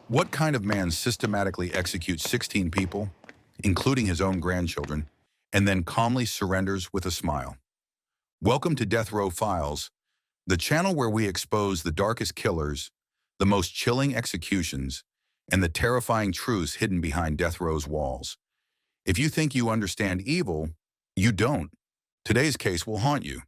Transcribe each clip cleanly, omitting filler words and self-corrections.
What kind of man systematically executes 16 people, including his own grandchildren, and then calmly surrenders with a smile? Welcome to Death Row Files, the channel where we expose the darkest killers, the most chilling executions, and the terrifying truths hidden behind death row's walls. If you think you understand evil, you don't. Today's case will haunt you.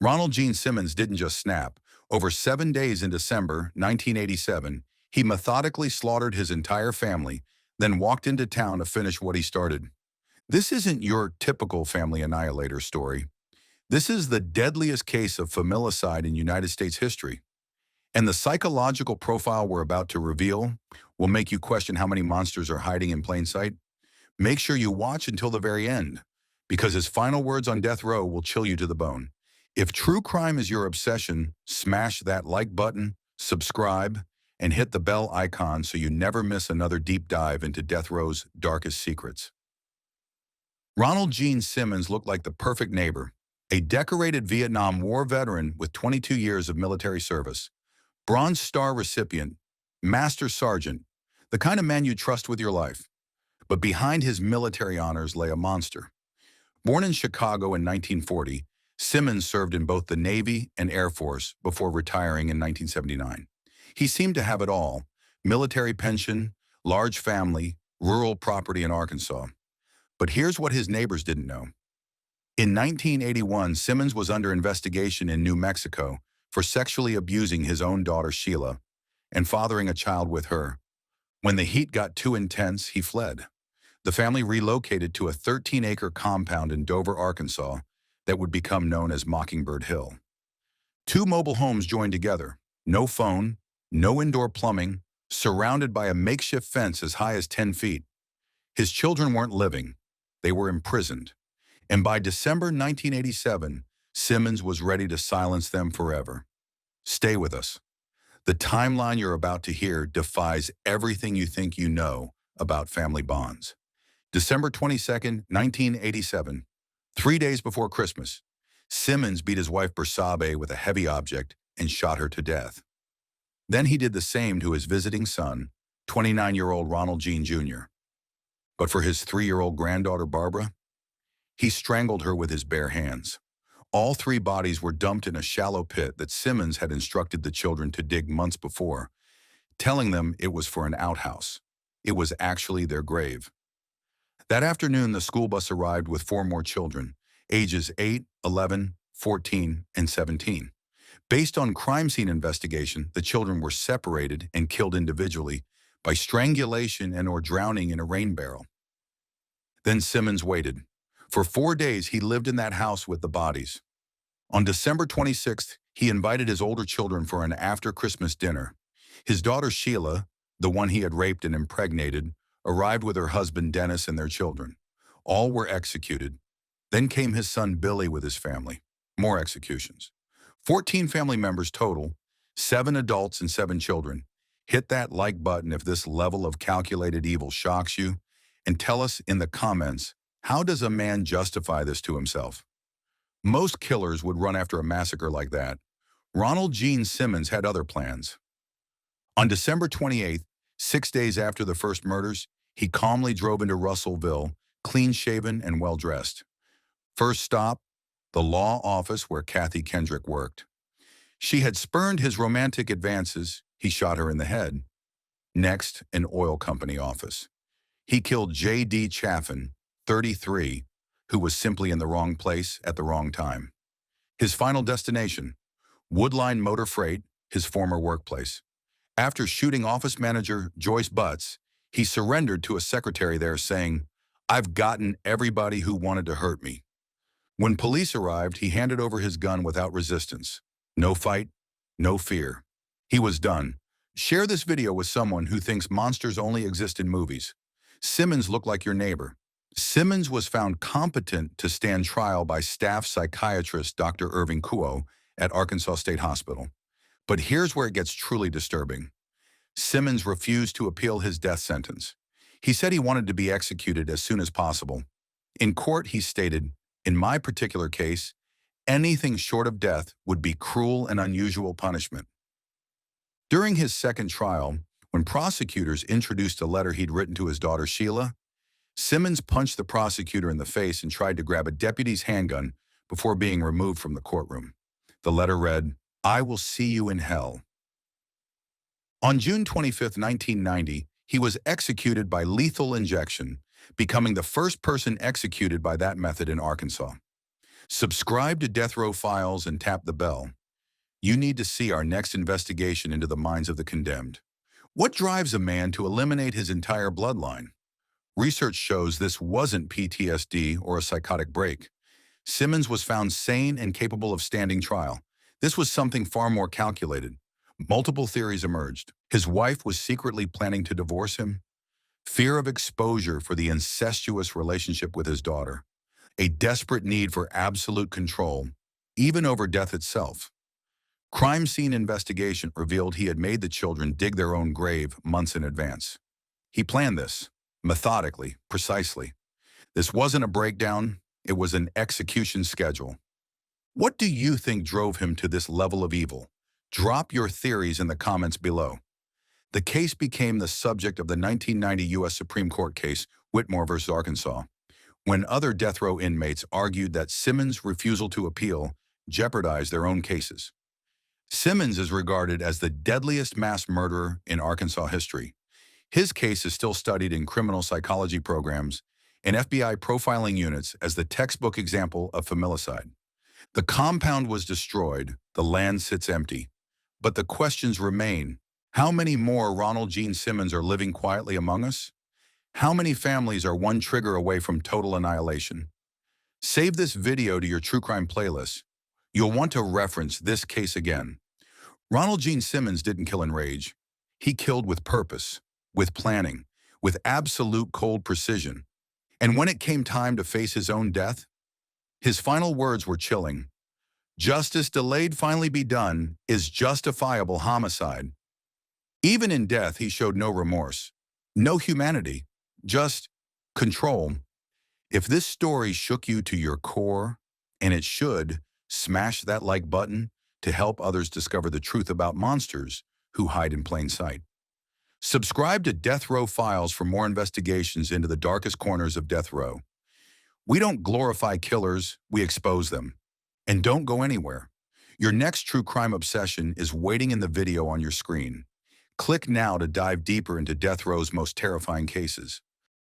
Ronald Gene Simmons didn't just snap. Over 7 days in December 1987, he methodically slaughtered his entire family, then walked into town to finish what he started. This isn't your typical family annihilator story. This is the deadliest case of familicide in United States history. And the psychological profile we're about to reveal will make you question how many monsters are hiding in plain sight. Make sure you watch until the very end, because his final words on death row will chill you to the bone. If true crime is your obsession, smash that like button, subscribe, and hit the bell icon so you never miss another deep dive into death row's darkest secrets. Ronald Gene Simmons looked like the perfect neighbor, a decorated Vietnam War veteran with 22 years of military service, Bronze Star recipient, Master Sergeant, the kind of man you trust with your life. But behind his military honors lay a monster. Born in Chicago in 1940, Simmons served in both the Navy and Air Force before retiring in 1979. He seemed to have it all: military pension, large family, rural property in Arkansas. But here's what his neighbors didn't know. In 1981, Simmons was under investigation in New Mexico for sexually abusing his own daughter Sheila and fathering a child with her. When the heat got too intense, he fled. The family relocated to a 13-acre compound in Dover, Arkansas, that would become known as Mockingbird Hill. Two mobile homes joined together, no phone, no indoor plumbing, surrounded by a makeshift fence as high as 10 feet. His children weren't living, they were imprisoned. And by December 1987, Simmons was ready to silence them forever. Stay with us. The timeline you're about to hear defies everything you think you know about family bonds. December 22nd, 1987, 3 days before Christmas, Simmons beat his wife Bersabe with a heavy object and shot her to death. Then he did the same to his visiting son, 29-year-old Ronald Gene Jr. But for his 3-year-old granddaughter Barbara, he strangled her with his bare hands. All three bodies were dumped in a shallow pit that Simmons had instructed the children to dig months before, telling them it was for an outhouse. It was actually their grave. That afternoon, the school bus arrived with 4 more children, ages 8, 11, 14, and 17. Based on crime scene investigation, the children were separated and killed individually by strangulation and/or drowning in a rain barrel. Then Simmons waited. For 4 days, he lived in that house with the bodies. On December 26th, he invited his older children for an after-Christmas dinner. His daughter Sheila, the one he had raped and impregnated, arrived with her husband Dennis and their children. All were executed. Then came his son Billy with his family. More executions. 14 family members total, 7 adults and 7 children. Hit that like button if this level of calculated evil shocks you, and tell us in the comments, how does a man justify this to himself? Most killers would run after a massacre like that. Ronald Gene Simmons had other plans. On December 28th, 6 days after the first murders, he calmly drove into Russellville, clean-shaven and well-dressed. First stop, the law office where Kathy Kendrick worked. She had spurned his romantic advances. He shot her in the head. Next, an oil company office. He killed J.D. Chaffin, 33, who was simply in the wrong place at the wrong time. His final destination, Woodline Motor Freight, his former workplace. After shooting office manager Joyce Butts, he surrendered to a secretary there saying, "I've gotten everybody who wanted to hurt me." When police arrived, he handed over his gun without resistance. No fight, no fear. He was done. Share this video with someone who thinks monsters only exist in movies. Simmons looked like your neighbor. Simmons was found competent to stand trial by staff psychiatrist Dr. Irving Kuo at Arkansas State Hospital. But here's where it gets truly disturbing. Simmons refused to appeal his death sentence. He said he wanted to be executed as soon as possible. In court, he stated, "In my particular case, anything short of death would be cruel and unusual punishment." During his second trial, When prosecutors introduced a letter he'd written to his daughter Sheila, Simmons punched the prosecutor in the face and tried to grab a deputy's handgun before being removed from the courtroom. The letter read, "I will see you in hell." On June 25, 1990, he was executed by lethal injection, becoming the first person executed by that method in Arkansas. Subscribe to Death Row Files and tap the bell. You need to see our next investigation into the minds of the condemned. What drives a man to eliminate his entire bloodline? Research shows this wasn't PTSD or a psychotic break. Simmons was found sane and capable of standing trial. This was something far more calculated. Multiple theories emerged. His wife was secretly planning to divorce him. Fear of exposure for the incestuous relationship with his daughter. A desperate need for absolute control, even over death itself. Crime scene investigation revealed he had made the children dig their own grave months in advance. He planned this, methodically, precisely. This wasn't a breakdown, it was an execution schedule. What do you think drove him to this level of evil? Drop your theories in the comments below. The case became the subject of the 1990 U.S. Supreme Court case, Whitmore v. Arkansas, when other death row inmates argued that Simmons' refusal to appeal jeopardized their own cases. Simmons is regarded as the deadliest mass murderer in Arkansas history. His case is still studied in criminal psychology programs and FBI profiling units as the textbook example of familicide. The compound was destroyed, the land sits empty. But the questions remain. How many more Ronald Gene Simmons are living quietly among us? How many families are one trigger away from total annihilation? Save this video to your true crime playlist. You'll want to reference this case again. Ronald Gene Simmons didn't kill in rage. He killed with purpose, with planning, with absolute cold precision. And when it came time to face his own death, his final words were chilling. "Justice delayed finally be done is justifiable homicide." Even in death, he showed no remorse, no humanity, just control. If this story shook you to your core, and it should, smash that like button to help others discover the truth about monsters who hide in plain sight. Subscribe to Death Row Files for more investigations into the darkest corners of death row. We don't glorify killers, we expose them. And don't go anywhere. Your next true crime obsession is waiting in the video on your screen. Click now to dive deeper into death row's most terrifying cases.